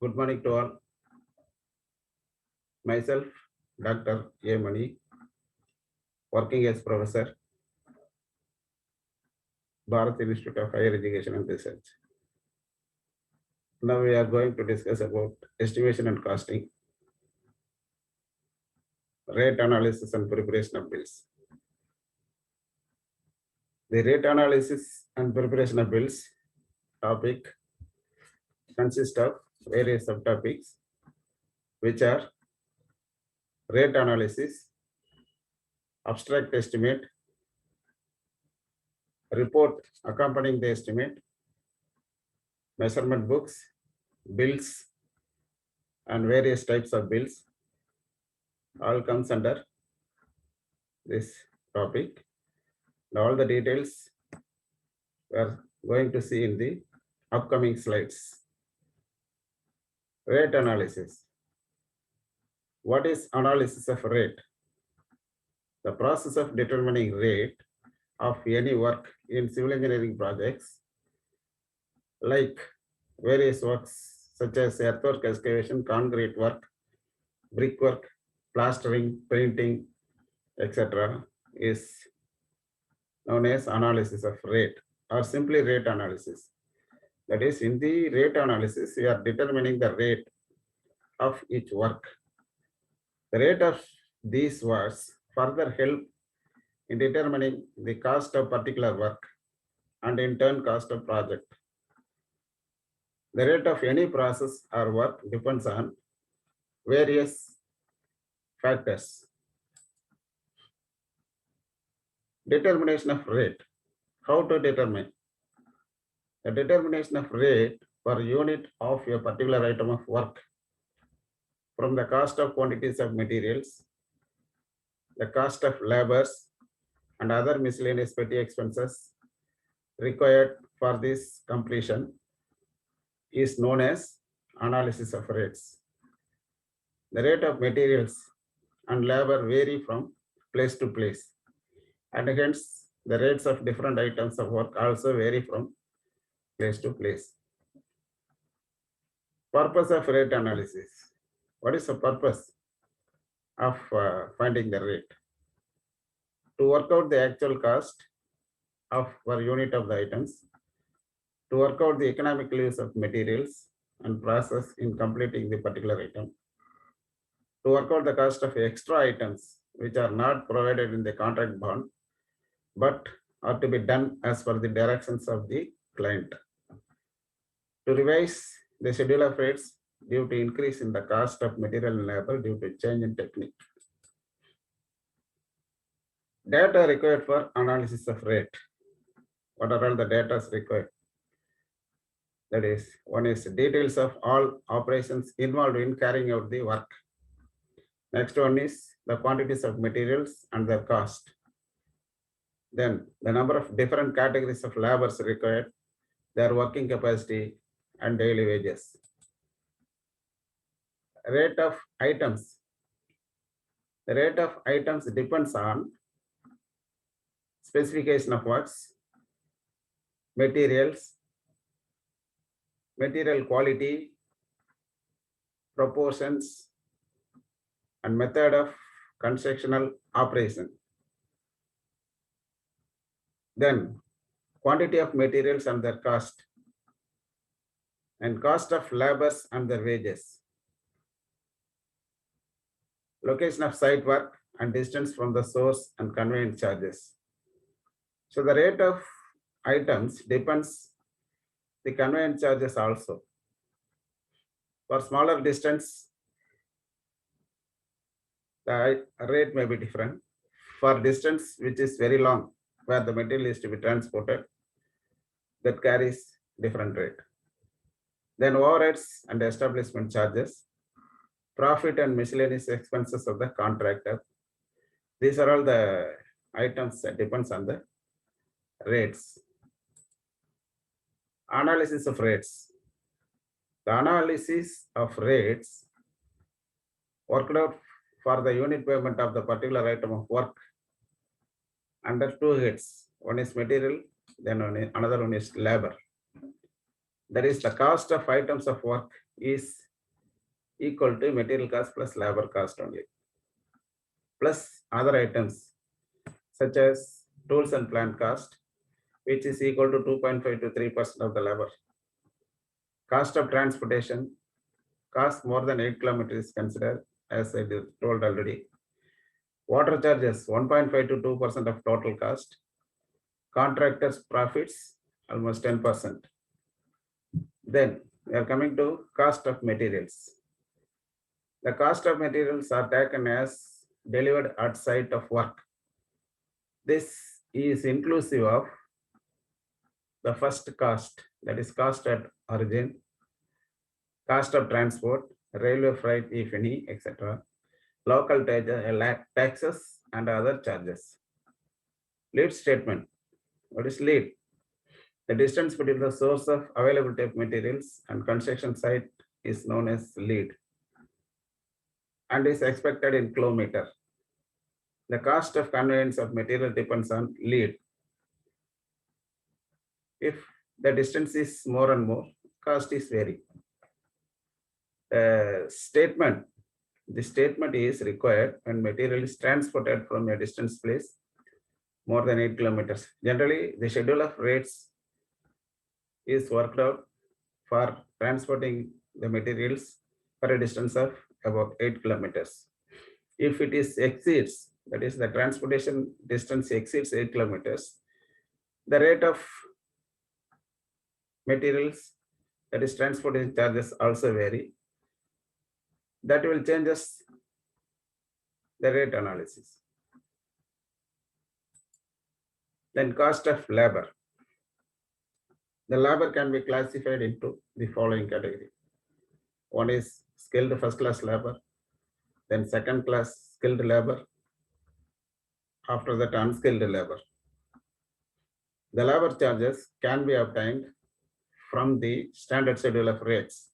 Good morning to all. Myself, Dr. A. Mani, working as professor, Bharat Institute of Higher Education and Research. Now we are going to discuss about estimation and costing, rate analysis and preparation of bills. The rate analysis and preparation of bills topic consists of various subtopics, which are rate analysis, abstract estimate, report accompanying the estimate, measurement books, bills, and various types of bills, all comes under this topic. And all the details we are going to see in the upcoming slides. Rate analysis. What is analysis of rate? The process of determining rate of any work in civil engineering projects, like various works such as earthwork excavation, concrete work, brickwork, plastering, painting, etc., is known as analysis of rate or simply rate analysis. That is, in the rate analysis, we are determining the rate of each work. The rate of these works further help in determining the cost of particular work and in turn cost of project. The rate of any process or work depends on various factors. Determination of rate. How to determine? The determination of rate per unit of a particular item of work from the cost of quantities of materials, the cost of labors, and other miscellaneous petty expenses required for this completion is known as analysis of rates. The rate of materials and labor vary from place to place, and hence the rates of different items of work also vary from place to place. Purpose of rate analysis. What is the purpose of finding the rate? To work out the actual cost of per unit of the items, to work out the economical use of materials and process in completing the particular item, to work out the cost of extra items which are not provided in the contract bond, but are to be done as per the directions of the client. To revise the schedule of rates due to increase in the cost of material and labor due to change in technique. Data required for analysis of rate. What are all the data required? That is, one is details of all operations involved in carrying out the work. Next one is the quantities of materials and their cost. Then the number of different categories of labors required, their working capacity and daily wages. Rate of items. The rate of items depends on specification of works, materials, material quality, proportions, and method of constructional operation. Then quantity of materials and their cost, and cost of labors and their wages. Location of site work and distance from the source and conveyance charges. So the rate of items depends the conveyance charges also. For smaller distance, the rate may be different. For distance which is very long, where the material is to be transported, that carries different rate. Then overheads and establishment charges, profit and miscellaneous expenses of the contractor. These are all the items that depends on the rates. Analysis of rates. The analysis of rates worked out for the unit payment of the particular item of work under two heads. One is material, then another one is labor. That is, the cost of items of work is equal to material cost plus labor cost only, plus other items such as tools and plant cost, which is equal to 2.5 to 3% of the labor. Cost of transportation, cost more than 8 kilometers is considered, as I told already. Water charges 1.5 to 2% of total cost. Contractors' profits almost 10%. Then we are coming to cost of materials. The cost of materials are taken as delivered at site of work. This is inclusive of the first cost, that is cost at origin, cost of transport, railway freight if any, etc., local taxes and other charges. Lead statement. What is lead? The distance between the source of availability of materials and construction site is known as lead and is expected in kilometer. The cost of conveyance of material depends on lead. If the distance is more and more, cost is vary. Statement. The statement is required when material is transported from a distance place more than 8 kilometers. Generally, the schedule of rates is worked out for transporting the materials for a distance of about 8 kilometers. If it is exceeds, that is the transportation distance exceeds 8 kilometers, the rate of materials, that is transportation charges, also vary. That will changes the rate analysis. Then cost of labor. The labor can be classified into the following category. One is skilled first class labor, then second class skilled labor, after that unskilled labor. The labor charges can be obtained from the standard schedule of rates.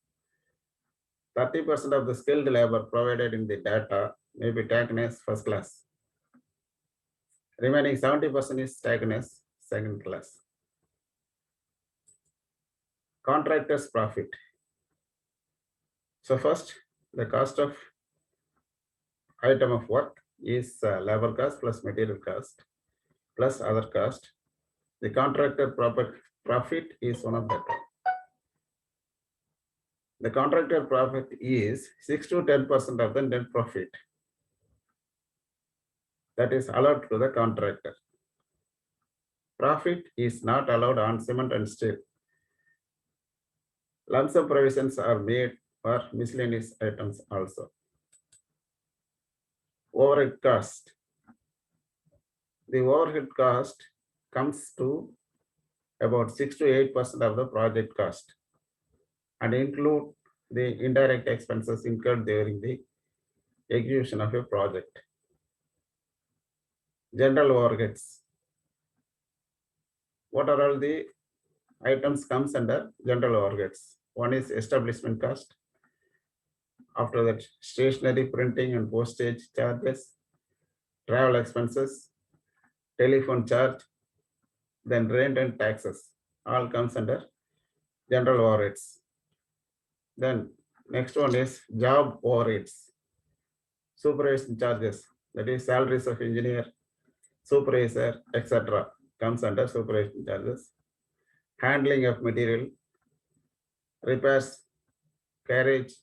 30% of the skilled labor provided in the data may be taken as first class. Remaining 70% is taken as second class. Contractor's profit. So first, the cost of item of work is labor cost plus material cost plus other cost. The contractor profit is one of that. The contractor profit is 6 to 10% of the net profit that is allowed to the contractor. Profit is not allowed on cement and steel. Lump sum provisions are made for miscellaneous items also. Overhead cost. The overhead cost comes to about 6 to 8% of the project cost and include the indirect expenses incurred during the execution of a project. General overheads. What are all the items comes under general overheads? One is establishment cost. After that, stationery, printing and postage charges, travel expenses, telephone charge, then rent and taxes, all comes under general overheads. Then next one is job overheads, supervision charges, that is salaries of engineer, supervisor, etc. comes under supervision charges. Handling of material, repairs, carriage,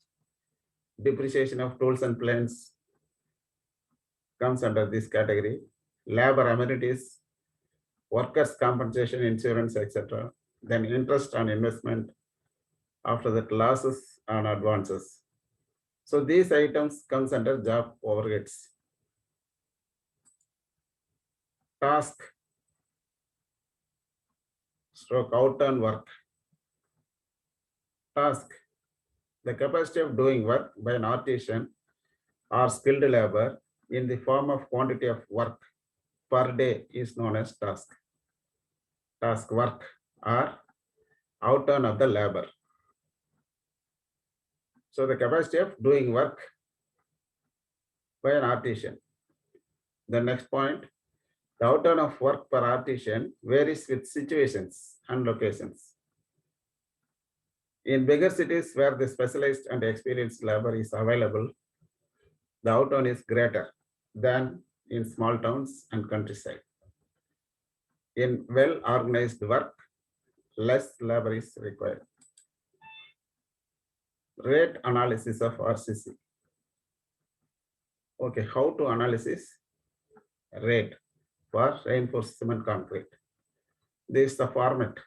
depreciation of tools and plants comes under this category. Labor amenities, workers' compensation, insurance, etc. Then interest on investment, after that losses on advances. So these items comes under job overheads. Task stroke outturn work. Task, the capacity of doing work by an artisan or skilled labor in the form of quantity of work per day is known as task. Task work or outturn of the labor. So the capacity of doing work by an artisan. The next point, the outturn of work per artisan varies with situations and locations. In bigger cities where the specialized and experienced labor is available, the outturn is greater than in small towns and countryside. In well-organized work, less labor is required. Rate analysis of RCC. Okay, how to analysis rate for reinforced cement concrete. This is the format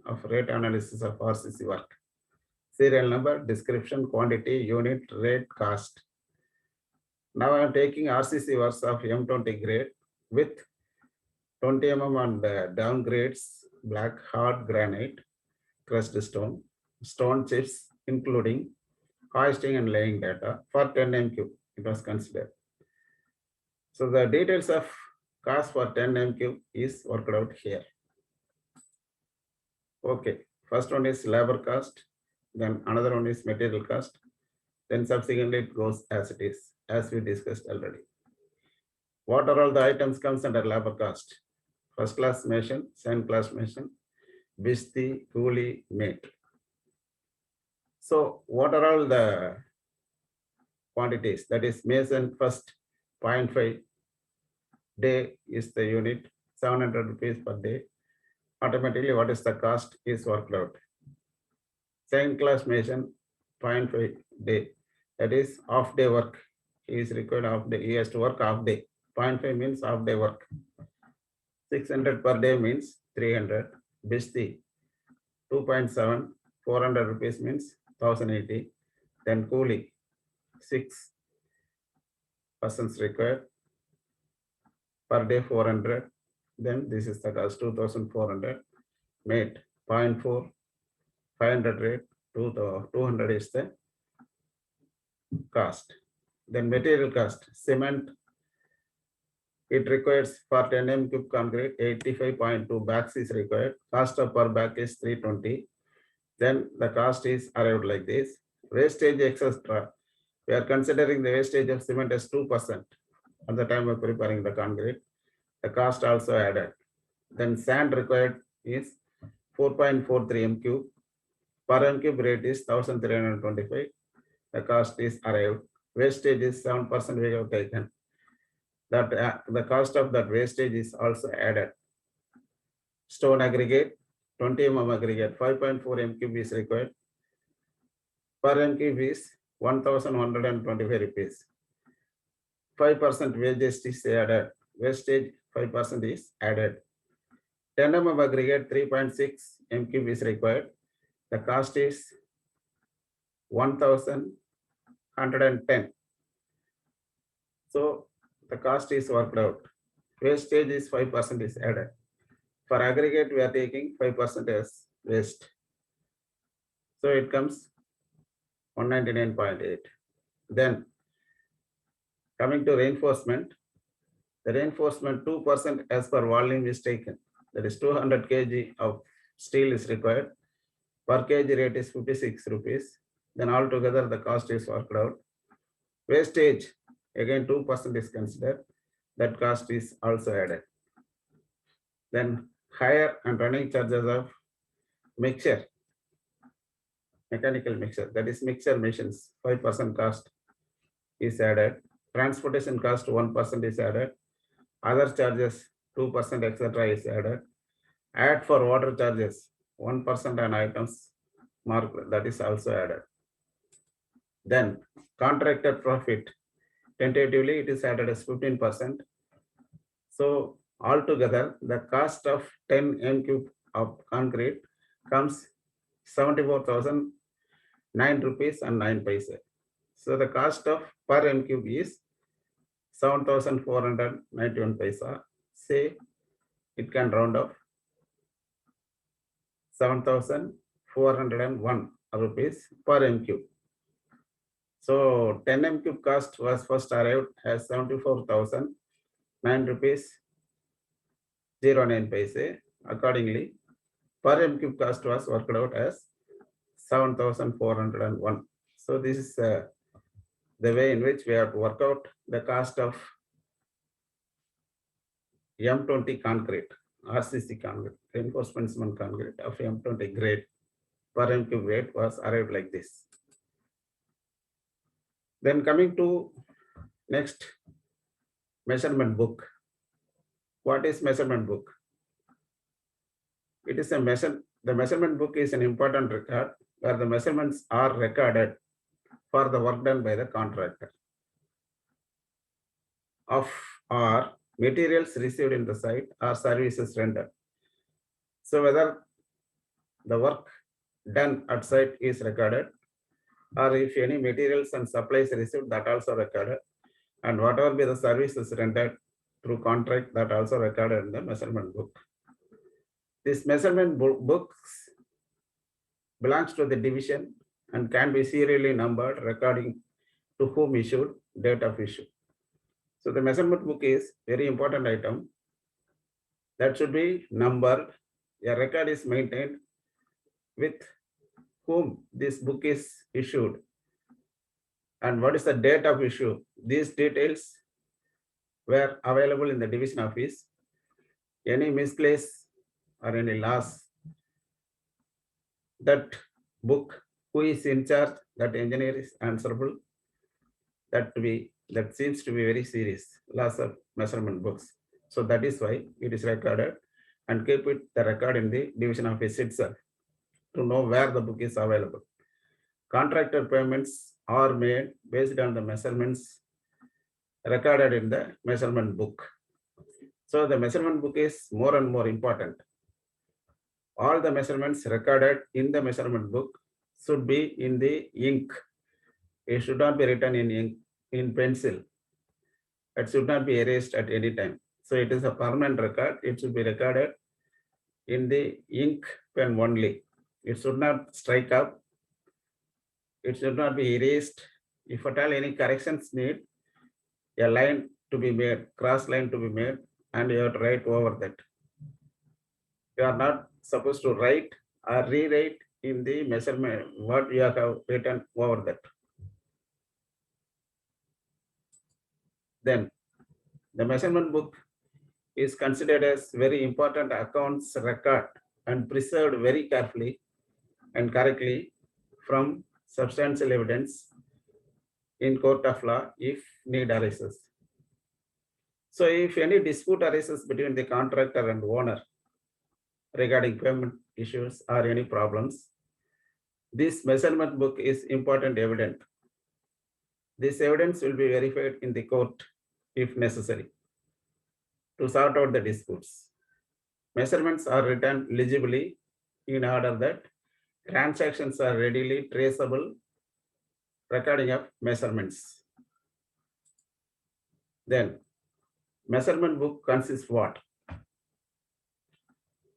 of rate analysis of RCC work. Serial number, description, quantity, unit, rate, cost. Now I am taking RCC works of M20 grade with 20 mm and down grades, black hard granite, crushed stone, stone chips, including hoisting and laying data for 10 m3. It was considered. So the details of cost for 10 m3 is worked out here. Okay, first one is labor cost, then another one is material cost, then subsequently it goes as it is, as we discussed already. What are all the items comes under labor cost? First class mason, second class mason, bishti, coolie, mate. So what are all the quantities? That is mason first 0.5 day is the unit, 700 rupees per day. Automatically what is the cost is worked out. Second class mason 0.5 day, that is half day work. He is required half day, he has to work half day. 0.5 means half day work. 600 per day means 300. Bishti 2.7, 400 rupees means 1080. Then coolie 6 persons required per day 400. Then this is the cost 2400. Mate 0.4, 500 rate, 200 is the cost. Then material cost, cement, it requires for 10 m3 concrete 85.2 bags is required. Cost of per bag is 320. Then the cost is arrived like this. Wastage etc. We are considering the wastage of cement as 2% at the time of preparing the concrete. The cost also added. Then sand required is 4.43 m3. Per m3 rate is 1325. The cost is arrived. Wastage is 7% we have taken. That the cost of that wastage is also added. Stone aggregate 20 mm aggregate 5.4 m3 is required. Per m3 is 1125 rupees. 5% wages is added. Wastage 5% is added. 10 mm aggregate 3.6 m3 is required. The cost is 1110. So the cost is worked out. Wastage is 5% is added. For aggregate, we are taking 5% as waste. So it comes 199.8. Then coming to reinforcement, the reinforcement 2% as per volume is taken. That is 200 kg of steel is required. Per kg rate is 56 rupees. Then altogether the cost is worked out. Wastage, again 2% is considered. That cost is also added. Then hire and running charges of mixture, mechanical mixture, that is mixture machines, 5% cost is added. Transportation cost 1% is added. Other charges 2% etc. is added. Add for water charges 1% on items marked, that is also added. Then contracted profit, tentatively it is added as 15%. So altogether the cost of 10 m3 of concrete comes 74,009 rupees and 9 paise. So the cost of per m3 is 7,491 paisa. Say it can round off 7,401 rupees per m3. So 10 m3 cost was first arrived as 74,009 rupees 09 paise. Accordingly, per m3 cost was worked out as 7,401. So this is the way in which we have to work out the cost of M20 concrete, RCC concrete, reinforcement cement concrete of M20 grade. per m cube rate was arrived like this. Then coming to next, measurement book. What is measurement book? It is a the measurement book is an important record where the measurements are recorded for the work done by the contractor of or materials received in the site or services rendered. So whether the work done at site is recorded, or if any materials and supplies received, that also recorded, and whatever be the services rendered through contract, that also recorded in the measurement book. This measurement books belongs to the division and can be serially numbered according to whom issued, date of issue. So the measurement book is very important item that should be numbered. A record is maintained with whom this book is issued and what is the date of issue. These details were available in the division office. Any misplace or any loss, that book, who is in charge, that engineer is answerable. That seems to be very serious loss of measurement books. So that is why it is recorded and keep it the record in the division office itself to know where the book is available. Contractor payments are made based on the measurements recorded in the measurement book. So the measurement book is more and more important. All the measurements recorded in the measurement book should be in the ink. It should not be written in ink, in pencil. It should not be erased at any time. So it is a permanent record. It should be recorded in the ink pen only. It should not strike up. It should not be erased. If at all any corrections need, a line to be made, cross line to be made, and you have to write over that. You are not supposed to write or rewrite in the measurement what you have written over that. Then the measurement book is considered as very important accounts record and preserved very carefully and correctly from substantial evidence in court of law if need arises. So if any dispute arises between the contractor and owner regarding payment issues or any problems, this measurement book is important evidence. This evidence will be verified in the court if necessary to sort out the disputes. Measurements are written legibly in order that transactions are readily traceable. Recording of measurements. Then measurement book consists what?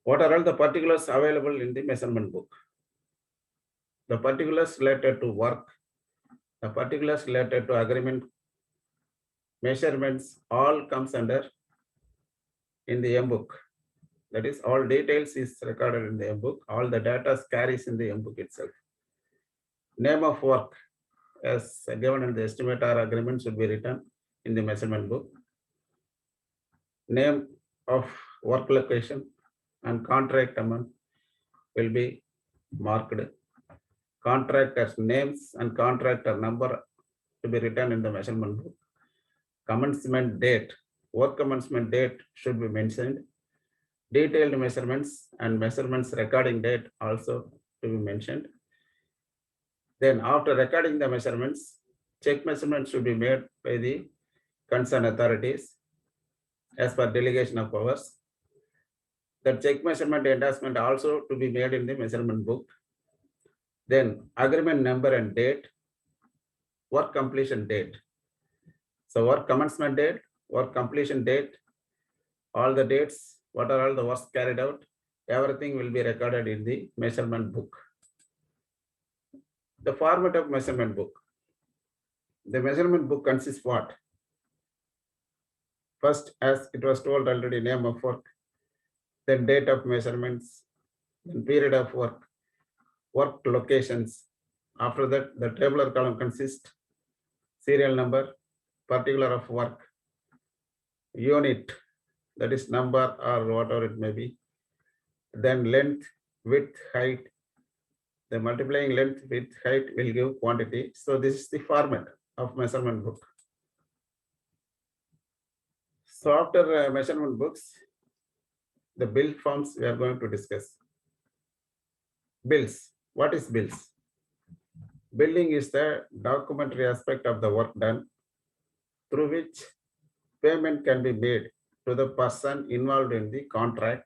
What are all the particulars available in the measurement book? The particulars related to work, the particulars related to agreement, measurements, all comes under in the M book. That is, all details is recorded in the M book. All the data carries in the M book itself. Name of work as given in the estimate or agreement should be written in the measurement book. Name of work location and contract amount will be marked. Contractor's names and contractor number to be written in the measurement book. Commencement date, work commencement date should be mentioned. Detailed measurements and measurements recording date also to be mentioned. Then after recording the measurements, check measurements should be made by the concerned authorities as per delegation of powers. The check measurement endorsement also to be made in the measurement book. Then agreement number and date, work completion date. So work commencement date, work completion date, all the dates, what are all the works carried out, everything will be recorded in the measurement book. The format of measurement book. The measurement book consists what? First, as it was told already, name of work, then date of measurements, then period of work, work locations. After that, the tabular column consists serial number, particular of work, unit, that is number or whatever it may be, then length, width, height, The multiplying length with height will give quantity. So this is the format of measurement book. So after measurement books, the bill forms we are going to discuss. Bills. What is bills? Billing is the documentary aspect of the work done through which payment can be made to the person involved in the contract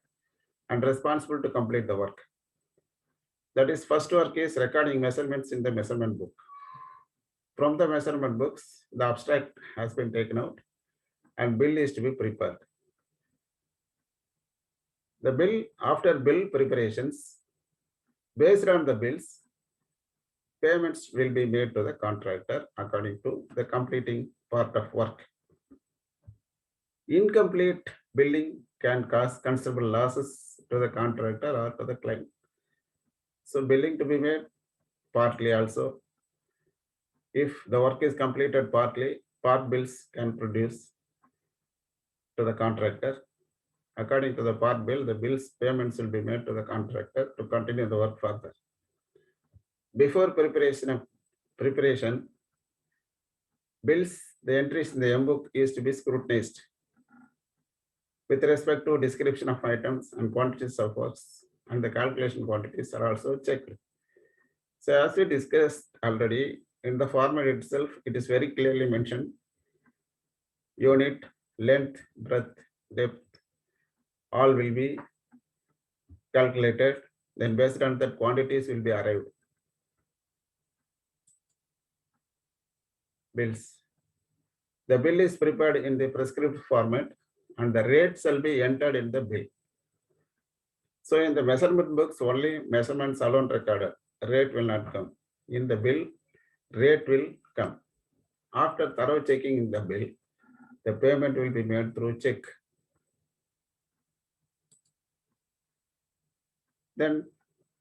and responsible to complete the work. That is, first work is recording measurements in the measurement book. From the measurement books, the abstract has been taken out and bill is to be prepared. The bill, after bill preparations, based on the bills, payments will be made to the contractor according to the completing part of work. Incomplete billing can cause considerable losses to the contractor or to the client. So billing to be made partly also. If the work is completed partly, part bills can produce to the contractor. According to the part bill, the bills payments will be made to the contractor to continue the work further. Before preparation, bills, the entries in the M book is to be scrutinized with respect to description of items and quantities of works, and the calculation quantities are also checked. So as we discussed already, in the format itself, it is very clearly mentioned: unit, length, breadth, depth, all will be calculated. Then based on that, quantities will be arrived. Bills. The bill is prepared in the prescribed format and the rate shall be entered in the bill. So in the measurement books, only measurements alone recorded. Rate will not come. In the bill, rate will come. After thorough checking in the bill, the payment will be made through check. Then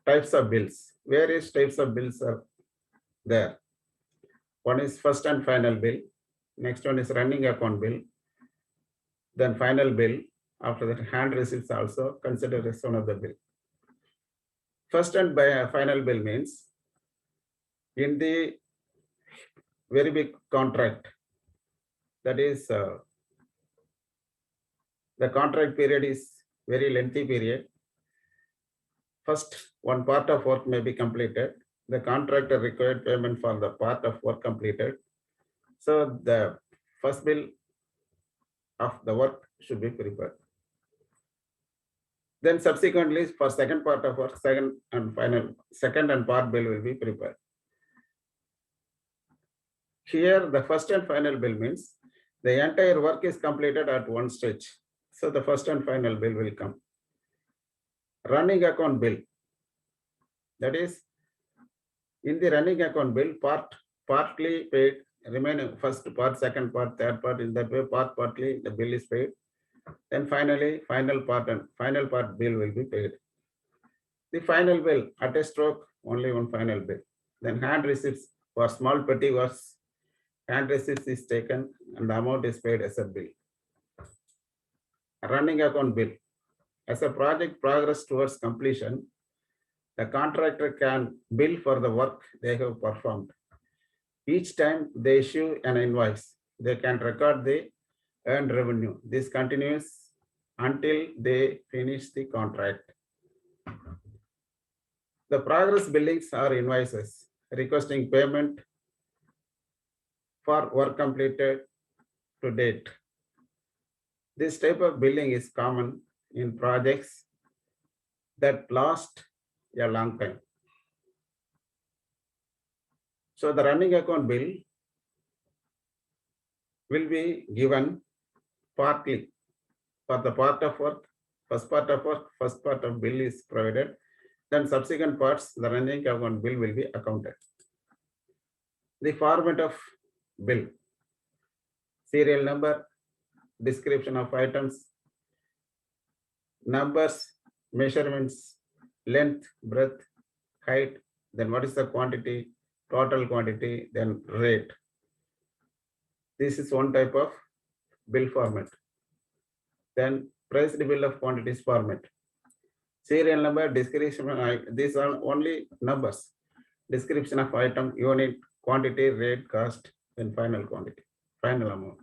types of bills. Various types of bills are there. One is first and final bill. Next one is running account bill. Then final bill. After that, hand receipts also considered as one of the bill. First and final bill means in the very big contract, that is the contract period is very lengthy period. First, one part of work may be completed. The contractor required payment for the part of work completed. So the first bill of the work should be prepared. Then subsequently, for second part of work, second and part bill will be prepared. Here, the first and final bill means the entire work is completed at one stage. So the first and final bill will come. Running account bill. That is, in the running account bill, partly paid, remaining first part, second part, third part, in that way, partly the bill is paid. Then finally, final part bill will be paid. The final bill, at a stroke, only one final bill. Then hand receipts for small petty works, hand receipts is taken and the amount is paid as a bill. Running account bill. As a project progress towards completion, the contractor can bill for the work they have performed. Each time they issue an invoice, they can record the earned revenue. This continues until they finish the contract. The progress billings are invoices requesting payment for work completed to date. This type of billing is common in projects that last a long time. So the running account bill will be given partly for the part of work. First part of bill is provided. Then subsequent parts, the running account bill will be accounted. The format of bill: serial number, description of items, numbers, measurements, length, breadth, height, then what is the quantity, total quantity, then rate. This is one type of bill format. Then priced bill of quantities format. Serial number, description, these are only numbers. Description of item, unit, quantity, rate, cost, and final quantity, final amount.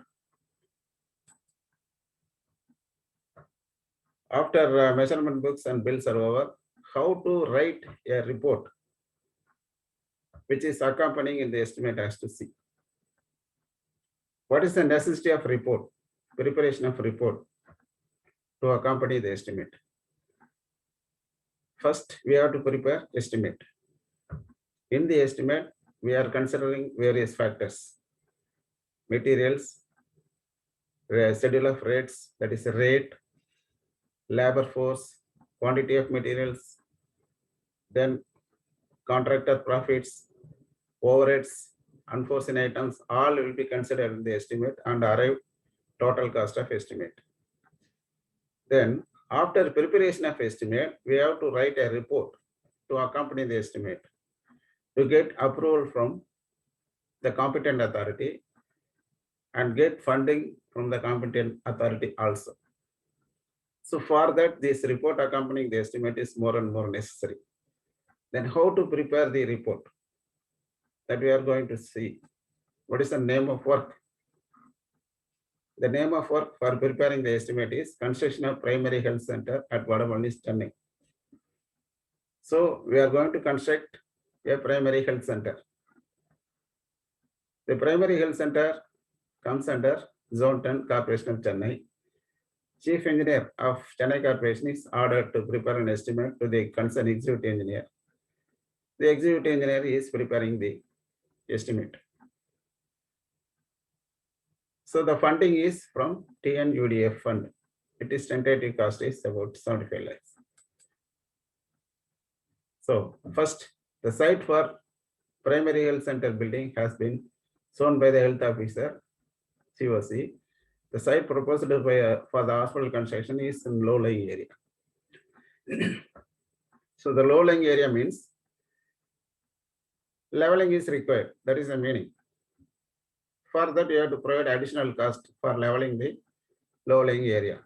After measurement books and bills are over, how to write a report which is accompanying in the estimate has to see. What is the necessity of report? Preparation of report to accompany the estimate. First, we have to prepare estimate. In the estimate, we are considering various factors. Materials, schedule of rates, that is rate, labor force, quantity of materials, then contractor profits, overheads, unforeseen items, all will be considered in the estimate and arrive total cost of estimate. Then after preparation of estimate, we have to write a report to accompany the estimate to get approval from the competent authority and get funding from the competent authority also. So for that, this report accompanying the estimate is more and more necessary. Then how to prepare the report? That we are going to see. What is the name of work? The name of work for preparing the estimate is Construction of Primary Health Center at Vadavalli, Chennai. So we are going to construct a primary health center. The primary health center comes under Zone 10 Corporation of Chennai. Chief Engineer of Chennai Corporation is ordered to prepare an estimate to the concerned executive engineer. The executive engineer is preparing the estimate. So the funding is from TNUDF fund. It is tentative cost is about 75 lakhs. So first, the site for primary health center building has been shown by the health officer, COC. The site proposed for the hospital construction is in low-lying area. So the low-lying area means leveling is required. That is the meaning. For that, you have to provide additional cost for leveling the low-lying area.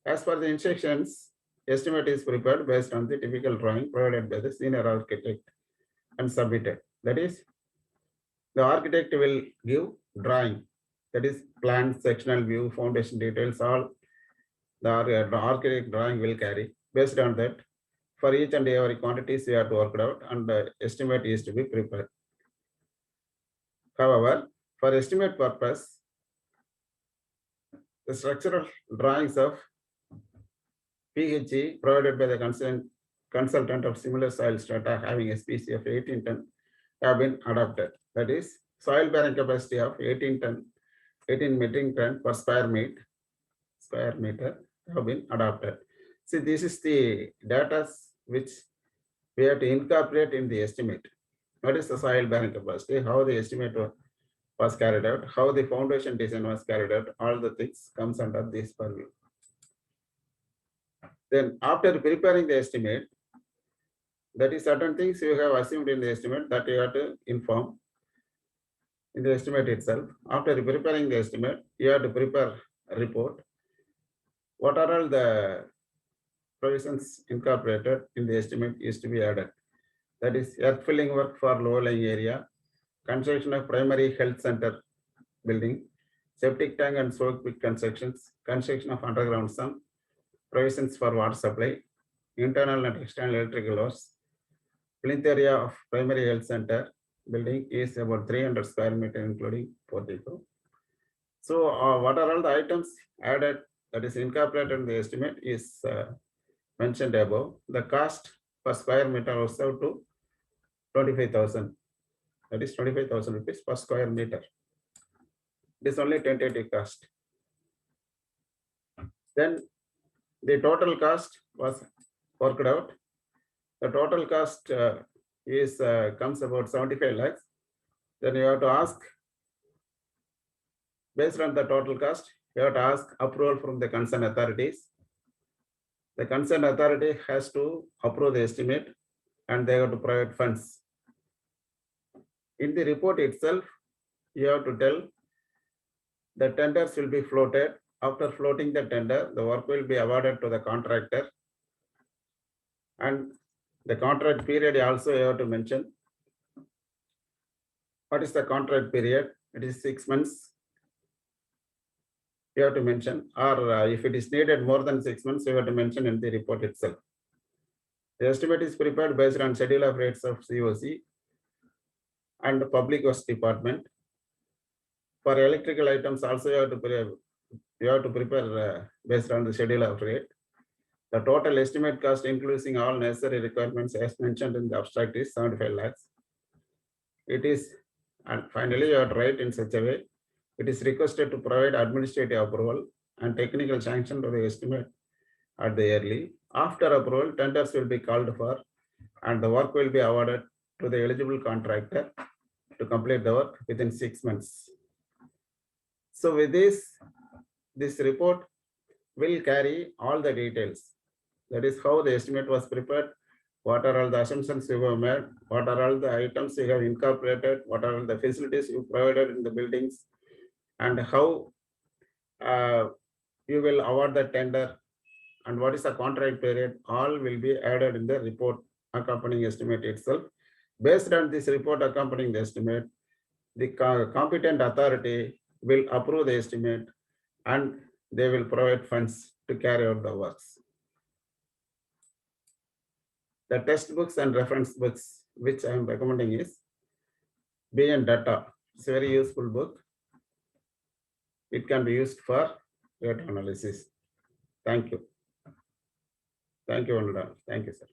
As per the instructions, estimate is prepared based on the typical drawing provided by the senior architect and submitted. That is, the architect will give drawing, that is plan, sectional view, foundation details, all the architect drawing will carry. Based on that, for each and every quantities we have to work it out and the estimate is to be prepared. However, for estimate purpose, the structural drawings of PHE provided by the consultant of similar soil strata having a species of 18 ton have been adopted. That is, soil bearing capacity of 18 metric ton per square meter have been adopted. See, this is the data which we have to incorporate in the estimate. What is the soil bearing capacity? How the estimate was carried out? How the foundation design was carried out? All the things comes under this purview. Then after preparing the estimate, that is certain things you have assumed in the estimate that you have to inform in the estimate itself. After preparing the estimate, you have to prepare a report. What are all the provisions incorporated in the estimate is to be added. That is earth filling work for low-lying area, construction of primary health center building, septic tank and soak pit constructions, construction of underground sump, provisions for water supply, internal and external electrical works. Plinth area of primary health center building is about 300 square meter, including portico. So what are all the items added that is incorporated in the estimate is mentioned above. The cost per square meter was out to 25,000. That is 25,000 rupees per square meter. It is only tentative cost. Then the total cost was worked out. The total cost is comes about 75 lakhs. Then you have to ask, based on the total cost, you have to ask approval from the concerned authorities. The concerned authority has to approve the estimate and they have to provide funds. In the report itself, you have to tell the tenders will be floated. After floating the tender, the work will be awarded to the contractor. And the contract period also you have to mention. What is the contract period? It is 6 months. You have to mention, or if it is needed more than 6 months, you have to mention in the report itself. The estimate is prepared based on schedule of rates of COC and the Public Works Department. For electrical items also you have to prepare based on the schedule of rate. The total estimate cost including all necessary requirements as mentioned in the abstract is 75 lakhs. It is, and finally you have to write in such a way, it is requested to provide administrative approval and technical sanction to the estimate at the early. After approval, tenders will be called for and the work will be awarded to the eligible contractor to complete the work within 6 months. So with this report will carry all the details. That is how the estimate was prepared, what are all the assumptions you have made, what are all the items you have incorporated, what are all the facilities you provided in the buildings, and how you will award the tender, and what is the contract period, all will be added in the report accompanying estimate itself. Based on this report accompanying the estimate, the competent authority will approve the estimate and they will provide funds to carry out the works. The textbooks and reference books which I am recommending is BN Data. It's a very useful book. It can be used for data analysis. Thank you. Thank you, Anurag. Thank you, sir.